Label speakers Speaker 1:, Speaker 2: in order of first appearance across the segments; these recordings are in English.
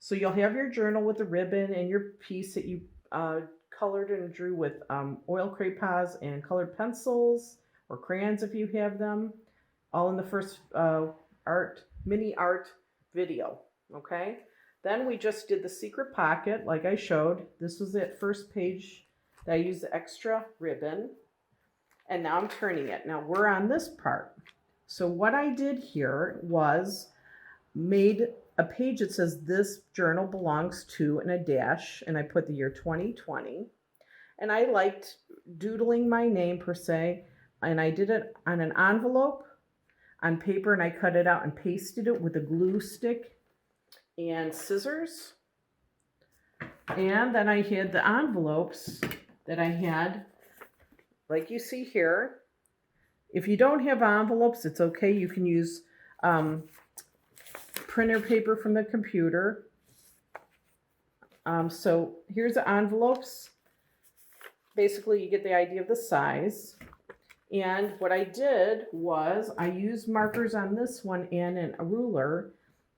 Speaker 1: So you'll have your journal with the ribbon and your piece that you colored and drew with oil crayons and colored pencils or crayons if you have them, all in the first art mini art video. Okay. Then we just did the secret pocket like I showed. This was that first page that I used the extra ribbon. And now I'm turning it. Now we're on this part. So what I did here was made a page that says this journal belongs to and a dash, and I put the year 2020. And I liked doodling my name per se, and I did it on an envelope on paper, and I cut it out and pasted it with a glue stick and scissors. And then I had the envelopes that I had, like you see here. If you don't have envelopes, it's okay. You can use printer paper from the computer. So here's the envelopes. Basically, you get the idea of the size. And what I did was I used markers on this one and a ruler,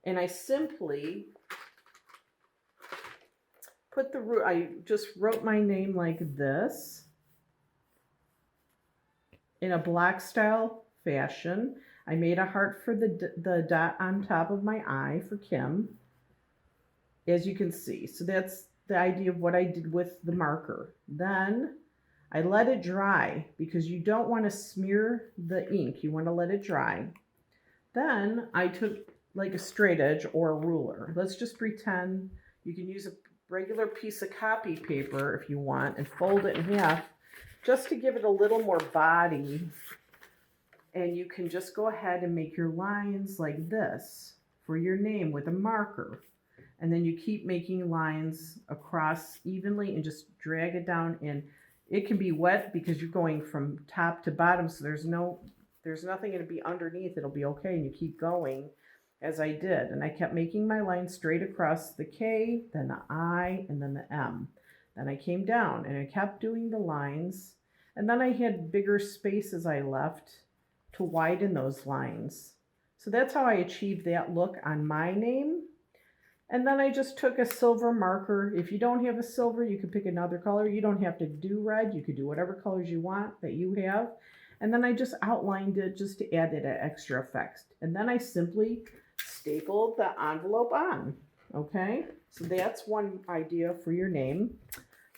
Speaker 1: and I simply put I just wrote my name like this in a block style fashion. I made a heart for the dot on top of my eye for Kim, as you can see. So that's the idea of what I did with the marker. Then I let it dry because you don't want to smear the ink. You want to let it dry. Then I took like a straight edge or a ruler. Let's just pretend you can use a regular piece of copy paper if you want and fold it in half just to give it a little more body. And you can just go ahead and make your lines like this for your name with a marker. And then you keep making lines across evenly and just drag it down. And it can be wet because you're going from top to bottom. So there's nothing going to be underneath. It'll be okay. And you keep going as I did. And I kept making my line straight across the K, then the I, and then the M. Then I came down and I kept doing the lines. And then I had bigger spaces I left to widen those lines. So that's how I achieved that look on my name. And then I just took a silver marker. If you don't have a silver, you can pick another color. You don't have to do red. You could do whatever colors you want that you have. And then I just outlined it just to add that extra effect. And then I simply stapled the envelope on. Okay, so that's one idea for your name.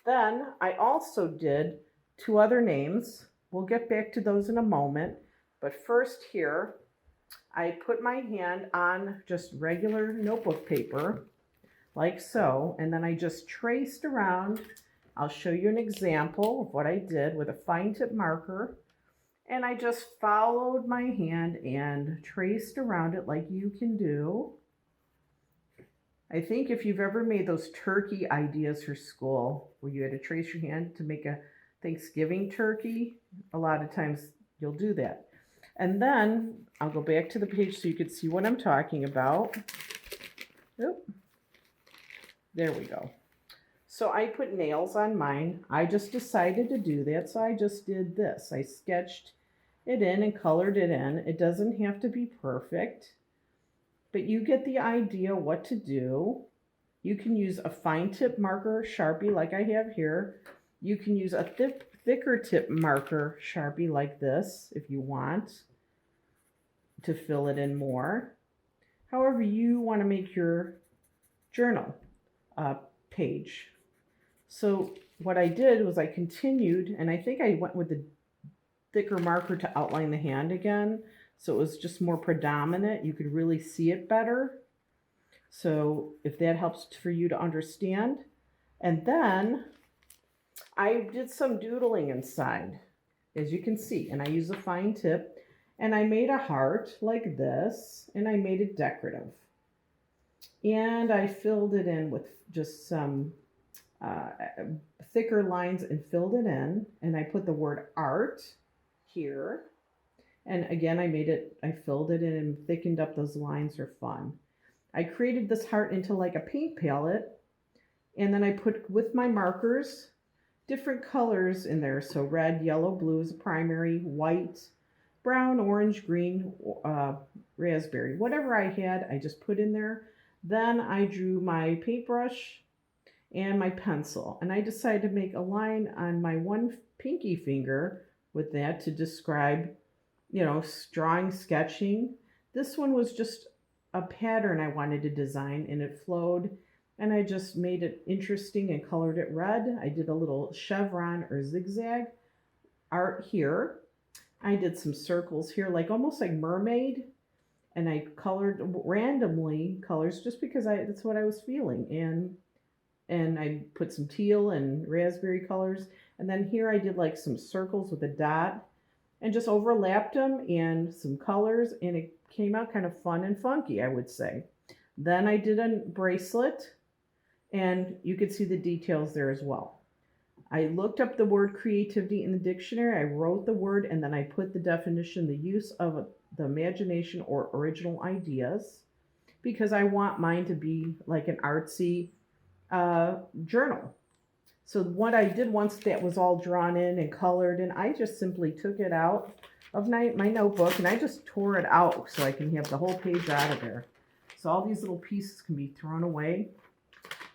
Speaker 1: Then I also did 2 other names. We'll get back to those in a moment. But first here, I put my hand on just regular notebook paper, like so, and then I just traced around. I'll show you an example of what I did with a fine tip marker. And I just followed my hand and traced around it like you can do. I think if you've ever made those turkey ideas for school, where you had to trace your hand to make a Thanksgiving turkey, a lot of times you'll do that. And then I'll go back to the page so you can see what I'm talking about. Oop. There we go. So I put nails on mine. I just decided to do that, so I just did this. I sketched it in and colored it in. It doesn't have to be perfect, but you get the idea what to do. You can use a fine tip marker, Sharpie, like I have here. You can use a thicker tip marker, Sharpie, like this, if you want to fill it in more. However you want to make your journal page. So what I did was I continued, and I think I went with the thicker marker to outline the hand again, so it was just more predominant. You could really see it better. So if that helps for you to understand. And then I did some doodling inside, as you can see, and I used a fine tip, and I made a heart like this, and I made it decorative. And I filled it in with just some thicker lines and filled it in, and I put the word art here. And again, I filled it in and thickened up those lines for fun. I created this heart into like a paint palette, and then I put, with my markers, different colors in there. So red, yellow, blue is a primary, white, brown, orange, green, raspberry. Whatever I had, I just put in there. Then I drew my paintbrush and my pencil. And I decided to make a line on my one pinky finger with that to describe, drawing, sketching. This one was just a pattern I wanted to design and it flowed. And I just made it interesting and colored it red. I did a little chevron or zigzag art here. I did some circles here, like almost like mermaid. And I colored randomly colors just because that's what I was feeling. And I put some teal and raspberry colors. And then here I did like some circles with a dot and just overlapped them and some colors, and it came out kind of fun and funky, I would say. Then I did a bracelet, and you could see the details there as well. I looked up the word creativity in the dictionary, I wrote the word, and then I put the definition, the use of the imagination or original ideas, because I want mine to be like an artsy journal. So what I did once that was all drawn in and colored, and I just simply took it out of my notebook and I just tore it out so I can have the whole page out of there. So all these little pieces can be thrown away.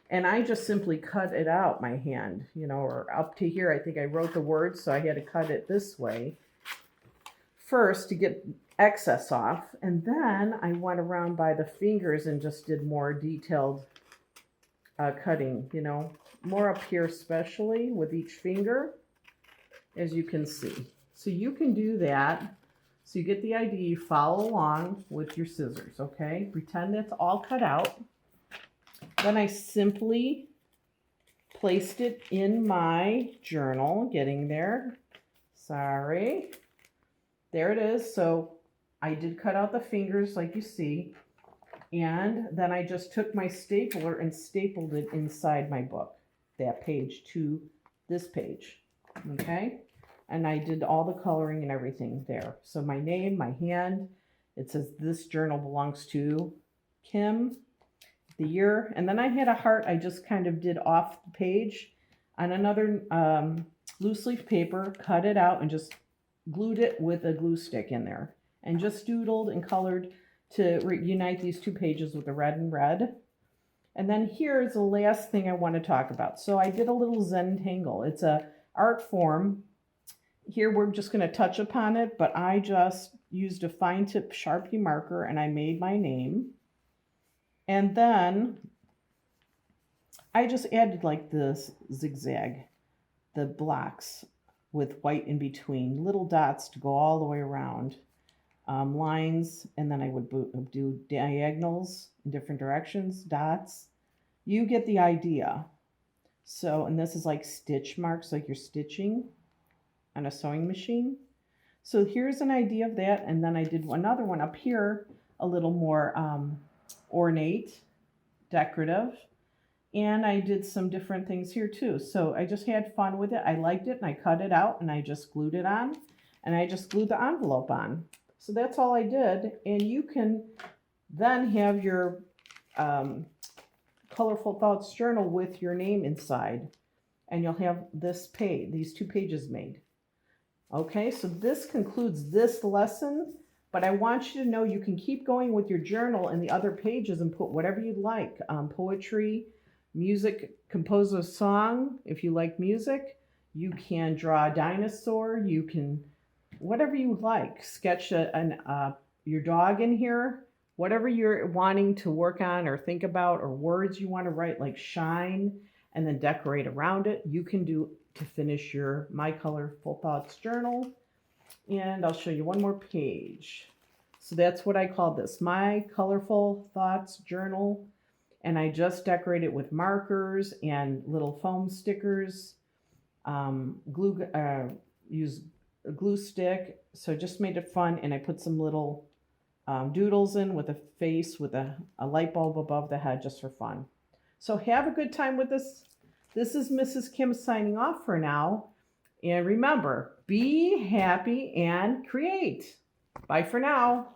Speaker 1: And I just simply cut it out, my hand, or up to here. I think I wrote the words, so I had to cut it this way first to get excess off. And then I went around by the fingers and just did more detailed cutting, more up here especially with each finger, as you can see. So you can do that. So you get the idea, you follow along with your scissors, okay? Pretend that's all cut out. Then I simply placed it in my journal, getting there. Sorry. There it is. So I did cut out the fingers like you see. And then I just took my stapler and stapled it inside my book, that page to this page, okay? And I did all the coloring and everything there. So my name, my hand, it says this journal belongs to Kim, the year. And then I had a heart I just kind of did off the page on another loose leaf paper, cut it out and just glued it with a glue stick in there. And just doodled and colored to reunite these two pages with the red and red. And then here's the last thing I want to talk about. So I did a little Zentangle. It's a art form. Here we're just going to touch upon it, but I just used a fine tip Sharpie marker and I made my name. And then I just added like this zigzag, the blocks with white in between, little dots to go all the way around. Lines, and then I would do diagonals in different directions, dots. You get the idea. So, and this is like stitch marks, like you're stitching on a sewing machine. So here's an idea of that, and then I did another one up here, a little more ornate, decorative, and I did some different things here too. So I just had fun with it. I liked it, and I cut it out, and I just glued it on, and I just glued the envelope on. So that's all I did, and you can then have your Colorful Thoughts journal with your name inside, and you'll have this page, these two pages made. Okay, so this concludes this lesson, but I want you to know you can keep going with your journal and the other pages and put whatever you'd like, poetry, music, compose a song if you like music. You can draw a dinosaur, you can whatever you would like. Sketch your dog in here. Whatever you're wanting to work on or think about, or words you want to write like shine and then decorate around it, you can do to finish your My Colorful Thoughts journal. And I'll show you one more page. So that's what I call this, My Colorful Thoughts journal. And I just decorate it with markers and little foam stickers. Use a glue stick, so just made it fun, and I put some little doodles in with a face with a light bulb above the head just for fun. So have a good time with this. This is Mrs. Kim signing off for now, and remember, be happy and create. Bye for now.